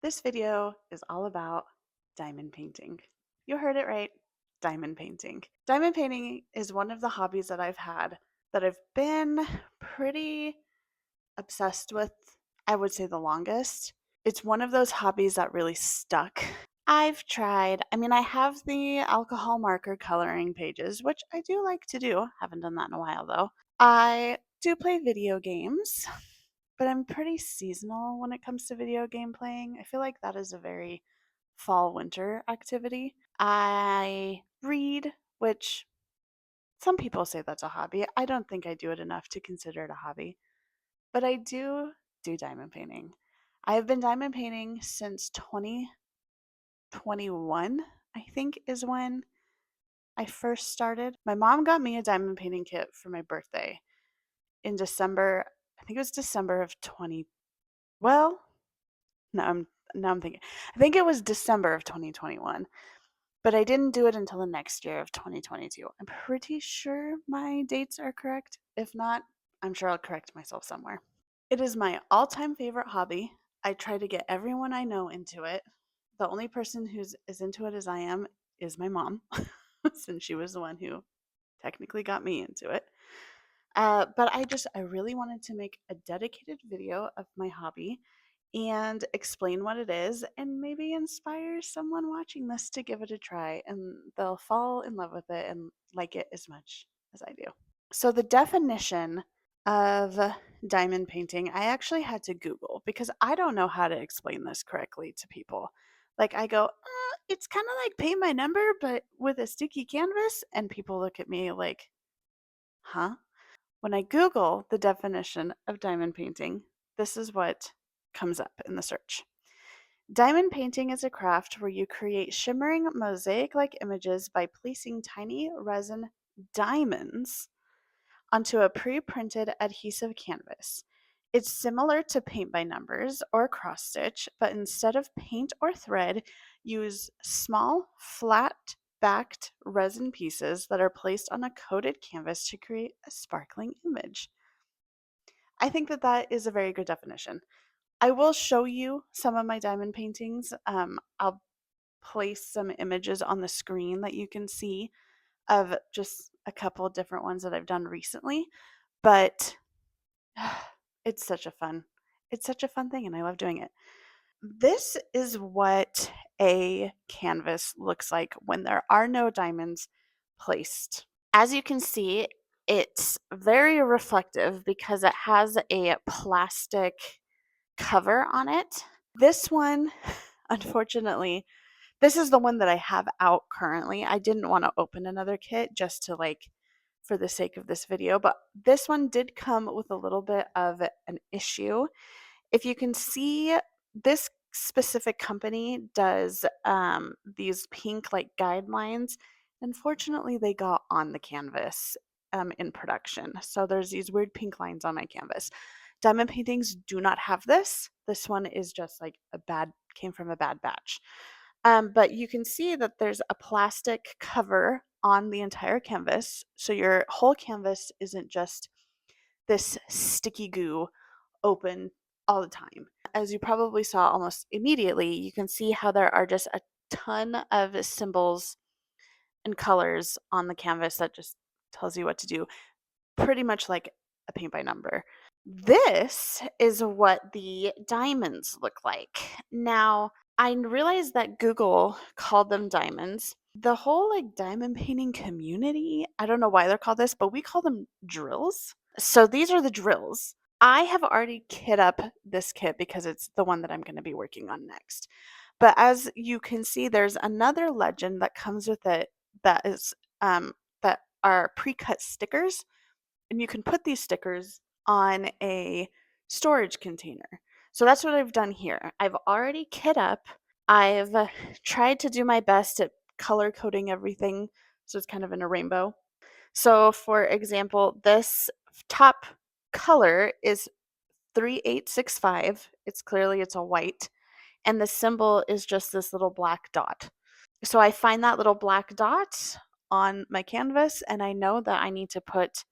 This video is all about diamond painting. You heard it right, diamond painting. Diamond painting is one of the hobbies that I've had that I've been pretty obsessed with, I would say the longest. It's one of those hobbies that really stuck. I have the alcohol marker coloring pages, which I do like to do. Haven't done that in a while though. I do play video games, but I'm pretty seasonal when it comes to video game playing. I feel like that is a very fall winter activity. I read, which some people say that's a hobby. I don't think I do it enough to consider it a hobby, but I do diamond painting. I have been diamond painting since 2021, I think is when I first started. My mom got me a diamond painting kit for my birthday in December. I think it was December of 20. Well, No, now I'm thinking. I think it was December of 2021, but I didn't do it until the next year of 2022. I'm pretty sure my dates are correct. If not, I'm sure I'll correct myself somewhere. It is my all-time favorite hobby. I try to get everyone I know into it. The only person who's as into it as I am is my mom, since she was the one who technically got me into it. But I really wanted to make a dedicated video of my hobby and explain what it is and maybe inspire someone watching this to give it a try and they'll fall in love with it and like it as much as I do. So, the definition of diamond painting, I actually had to Google because I don't know how to explain this correctly to people. Like, I go, it's kind of like paint by number, but with a sticky canvas. And people look at me like, huh? When I Google the definition of diamond painting, this is what comes up in the search. Diamond painting is a craft where you create shimmering mosaic like images by placing tiny resin diamonds onto a pre printed adhesive canvas. It's similar to paint by numbers or cross stitch, but instead of paint or thread, use small, flat backed resin pieces that are placed on a coated canvas to create a sparkling image. I think that that is a very good definition. I will show you some of my diamond paintings. I'll place some images on the screen that you can see of just a couple different ones that I've done recently, but it's such a fun it's such a fun thing and I love doing it. This is what a canvas looks like when there are no diamonds placed. As you can see, it's very reflective because it has a plastic cover on it. This one, unfortunately, this is the one that I have out currently. I didn't want to open another kit just to for the sake of this video, but this one did come with a little bit of an issue. If you can see, this specific company does these pink like guidelines. Unfortunately, they got on the canvas in production. So there's these weird pink lines on my canvas. Diamond paintings do not have this. This one is just like came from a bad batch. But you can see that there's a plastic cover on the entire canvas. So your whole canvas isn't just this sticky goo open all the time. As you probably saw almost immediately, you can see how there are just a ton of symbols and colors on the canvas that just tells you what to do, pretty much like a paint by number. This is what the diamonds look like. Now, I realized that Google called them diamonds. The whole diamond painting community, I don't know why they're called this, but we call them drills. So these are the drills. I have already kit up this kit because it's the one that I'm going to be working on next. But as you can see, there's another legend that comes with it that is that are pre-cut stickers, and you can put these stickers on a storage container. So that's what I've done here. I've already kit up. I've tried to do my best at color coding everything so it's kind of in a rainbow. So for example, this top color is 3865. It's a white, and the symbol is just this little black dot. So I find that little black dot on my canvas and I know that I need to put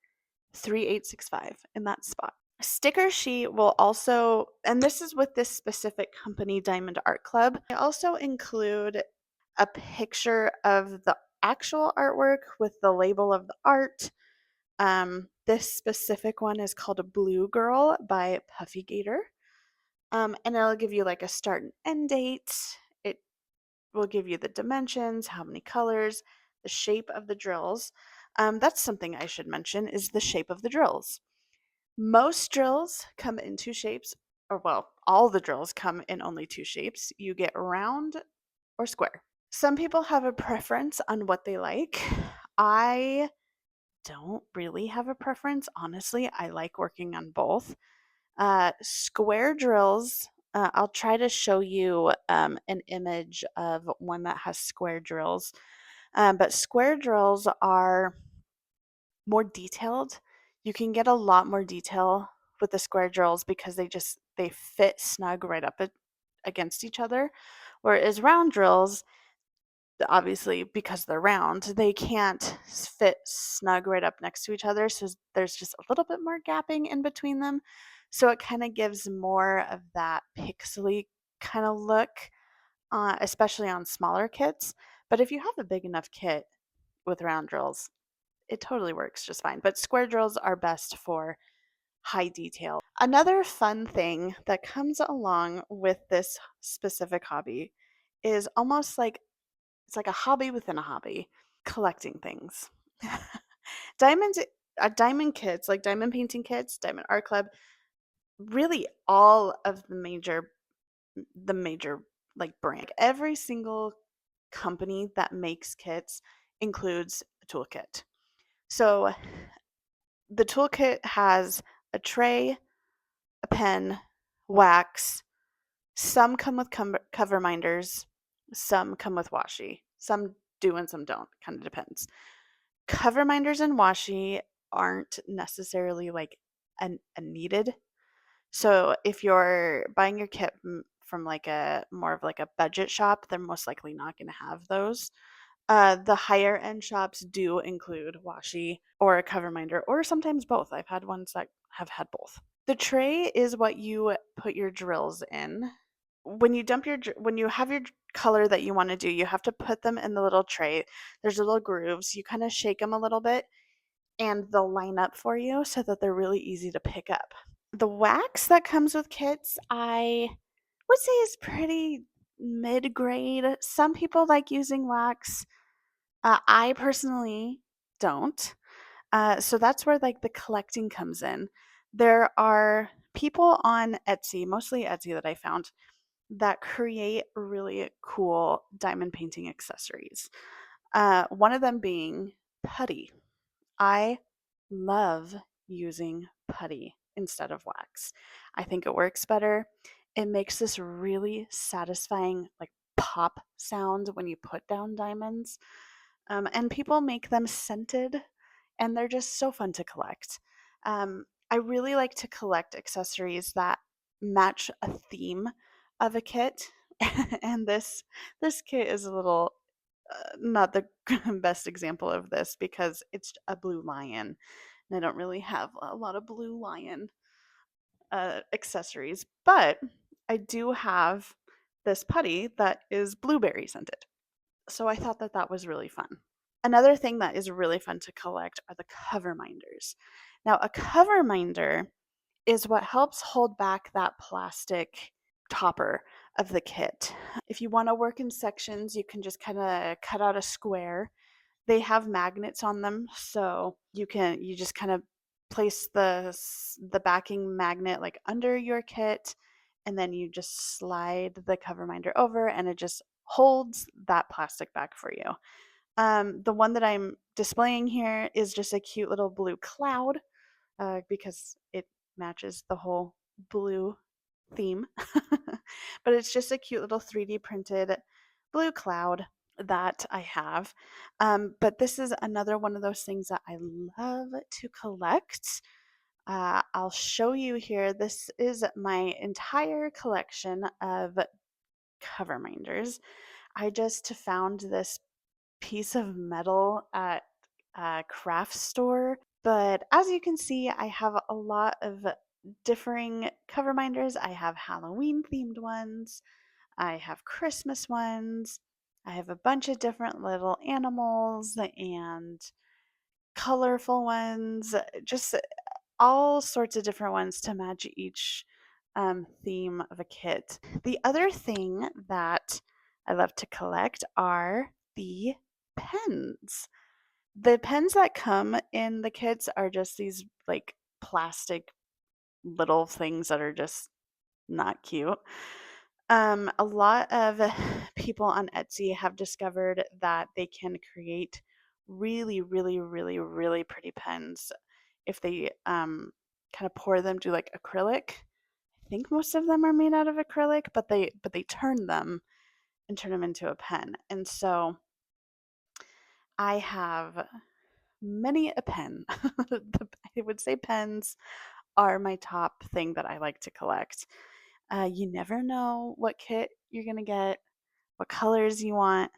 3865 in that spot. Sticker sheet will also, and this is with this specific company, Diamond Art Club, they also include a picture of the actual artwork with the label of the art. This specific one is called a Blue Girl by Puffy Gator. And it'll give you like a start and end date. It will give you the dimensions, how many colors, the shape of the drills. That's something I should mention is the shape of the drills. Most drills come in two shapes, or well, all the drills come in only two shapes. You get round or square. Some people have a preference on what they like. I don't really have a preference. Honestly, I like working on both. Square drills, I'll try to show you an image of one that has square drills. But square drills are more detailed. You can get a lot more detail with the square drills because they fit snug right up against each other. Whereas round drills, obviously because they're round, they can't fit snug right up next to each other. So there's just a little bit more gapping in between them. So it kind of gives more of that pixely kind of look, especially on smaller kits. But if you have a big enough kit with round drills, it totally works just fine. But square drills are best for high detail. Another fun thing that comes along with this specific hobby is almost like it's like a hobby within a hobby, collecting things. Diamonds, diamond kits, like diamond painting kits, Diamond Art Club, really all of the major like brand. Every single company that makes kits includes a toolkit. So the toolkit has a tray, a pen, wax. Some come with cover minders, some come with washi. Some do and some don't, kind of depends. Cover minders and washi aren't necessarily like a needed. So if you're buying your kit from like a more of like a budget shop, they're most likely not going to have those. The higher end shops do include washi or a cover minder, or sometimes both. I've had ones that have had both. The tray is what you put your drills in. When you have your color that you want to do, you have to put them in the little tray. There's little grooves. You kind of shake them a little bit and they'll line up for you so that they're really easy to pick up. The wax that comes with kits, I would say is pretty mid grade. Some people like using wax. I personally don't. So that's where like the collecting comes in. There are people on Etsy, mostly Etsy that I found, that create really cool diamond painting accessories. One of them being putty. I love using putty instead of wax. I think it works better. It makes this really satisfying, like pop sound when you put down diamonds. And people make them scented, and they're just so fun to collect. I really like to collect accessories that match a theme of a kit, and this kit is a little not the best example of this because it's a blue lion, and I don't really have a lot of blue lion accessories, but I do have this putty that is blueberry scented. So I thought that that was really fun. Another thing that is really fun to collect are the cover minders. Now, a cover minder is what helps hold back that plastic topper of the kit. If you want to work in sections, you can just kind of cut out a square. They have magnets on them, so you just kind of place the backing magnet like under your kit, and then you just slide the cover minder over and it just holds that plastic back for you. The one that I'm displaying here is just a cute little blue cloud because it matches the whole blue theme. But it's just a cute little 3D printed blue cloud that I have. But this is another one of those things that I love to collect. I'll show you here. This is my entire collection of cover minders. I just found this piece of metal at a craft store. But as you can see, I have a lot of differing cover minders. I have Halloween themed ones, I have Christmas ones, I have a bunch of different little animals and colorful ones, just all sorts of different ones to match each theme of a kit. The other thing that I love to collect are the pens. The pens that come in the kits are just these like plastic little things that are just not cute. A lot of people on Etsy have discovered that they can create really, really, really, really pretty pens if they kind of pour them, do like acrylic. I think most of them are made out of acrylic, but they turn them and turn them into a pen. And so I have many a pen. I would say pens are my top thing that I like to collect. You never know what kit you're going to get, what colors you want,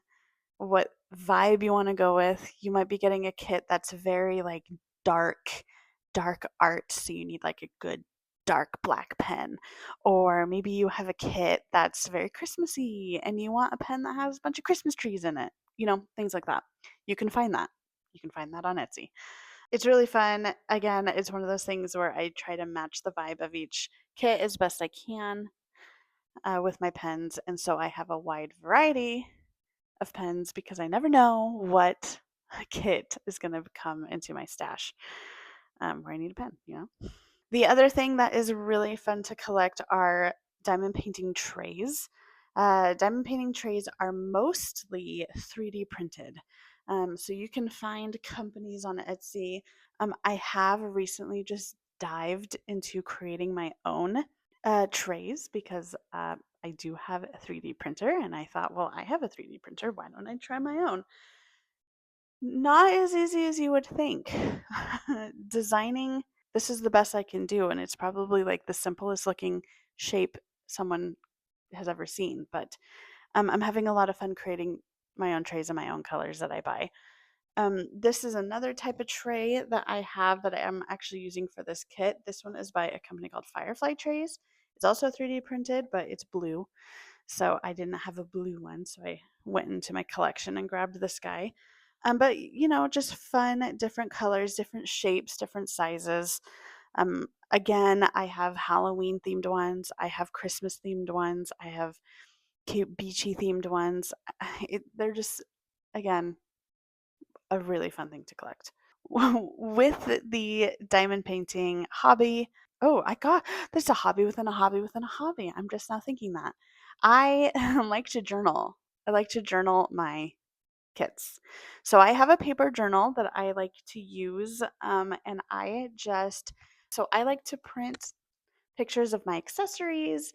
what vibe you want to go with. You might be getting a kit that's very like dark art, so you need like a good dark black pen. Or maybe you have a kit that's very Christmassy and you want a pen that has a bunch of Christmas trees in it. Things like that. You can find that. You can find that on Etsy. It's really fun. Again, it's one of those things where I try to match the vibe of each kit as best I can with my pens. And so I have a wide variety of pens because I never know what kit is going to come into my stash where I need a pen. The other thing that is really fun to collect are diamond painting trays. Diamond painting trays are mostly 3D printed. So you can find companies on Etsy. I have recently just dived into creating my own trays because I do have a 3D printer, and I thought, well, I have a 3D printer. Why don't I try my own? Not as easy as you would think. Designing, this is the best I can do, and it's probably like the simplest looking shape someone has ever seen. But I'm having a lot of fun creating my own trays and my own colors that I buy. This is another type of tray that I have that I am actually using for this kit. This one is by a company called Firefly Trays. It's also 3D printed, but it's blue. So I didn't have a blue one, so I went into my collection and grabbed this guy. But just fun, different colors, different shapes, different sizes. Again, I have Halloween themed ones. I have Christmas themed ones. I have cute beachy themed ones. They're just, again, a really fun thing to collect. With the diamond painting hobby, oh, there's a hobby within a hobby within a hobby. I'm just now thinking that. I like to journal. I like to journal my kits. So I have a paper journal that I like to use, and I like to print pictures of my accessories.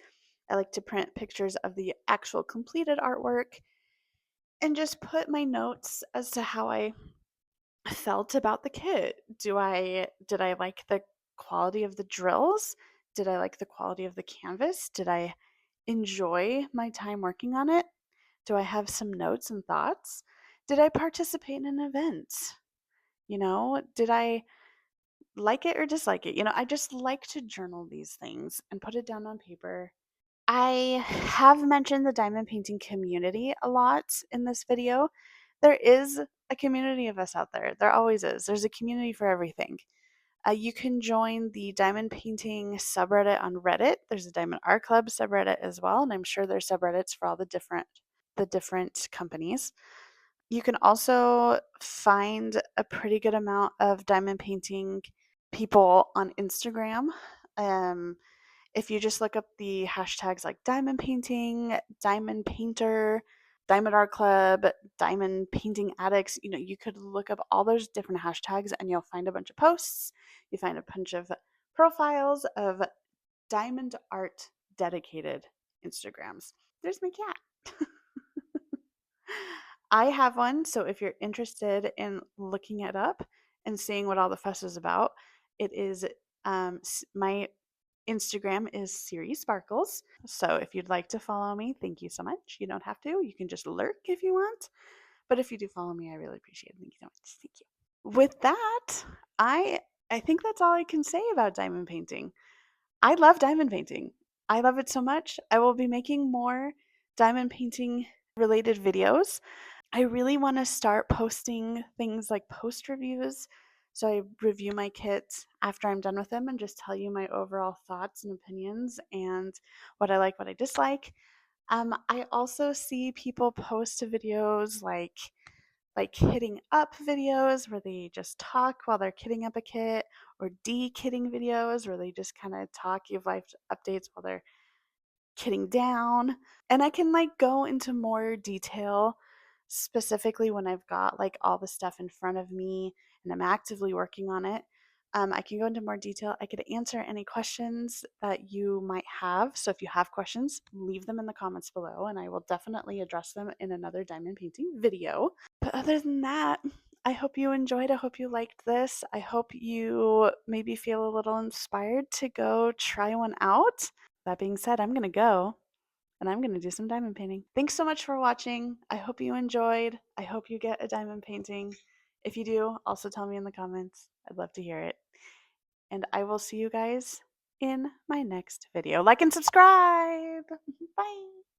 I like to print pictures of the actual completed artwork and just put my notes as to how I felt about the kit. Did I like the quality of the drills? Did I like the quality of the canvas? Did I enjoy my time working on it? Do I have some notes and thoughts? Did I participate in an event? Did I like it or dislike it? I just like to journal these things and put it down on paper. I have mentioned the diamond painting community a lot in this video. There is a community of us out there. There always is. There's a community for everything. You can join the diamond painting subreddit on Reddit. There's a Diamond Art Club subreddit as well, and I'm sure there's subreddits for all the different companies. You can also find a pretty good amount of diamond painting people on Instagram. Um, if you just look up the hashtags like diamond painting, diamond painter, diamond art club, diamond painting addicts, you could look up all those different hashtags and you'll find a bunch of posts. You find a bunch of profiles of diamond art dedicated Instagrams. There's my cat. I have one, so if you're interested in looking it up and seeing what all the fuss is about, it is my Instagram is Siri Sparkles. So if you'd like to follow me, thank you so much. You don't have to. You can just lurk if you want. But if you do follow me, I really appreciate it. Thank you so much. Thank you. With that, I think that's all I can say about diamond painting. I love diamond painting. I love it so much. I will be making more diamond painting related videos. I really want to start posting things like post reviews. So I review my kits after I'm done with them and just tell you my overall thoughts and opinions and what I like, what I dislike. I also see people post videos like kitting up videos where they just talk while they're kitting up a kit, or de-kitting videos where they just kind of talk, give life updates while they're kitting down. And I can like go into more detail specifically when I've got like all the stuff in front of me and I'm actively working on it. I can go into more detail. I could answer any questions that you might have. So if you have questions, leave them in the comments below and I will definitely address them in another diamond painting video. But other than that, I hope you enjoyed. I hope you liked this. I hope you maybe feel a little inspired to go try one out. That being said, I'm going to go and I'm going to do some diamond painting. Thanks so much for watching. I hope you enjoyed. I hope you get a diamond painting. If you do, also tell me in the comments. I'd love to hear it. And I will see you guys in my next video. Like and subscribe. Bye.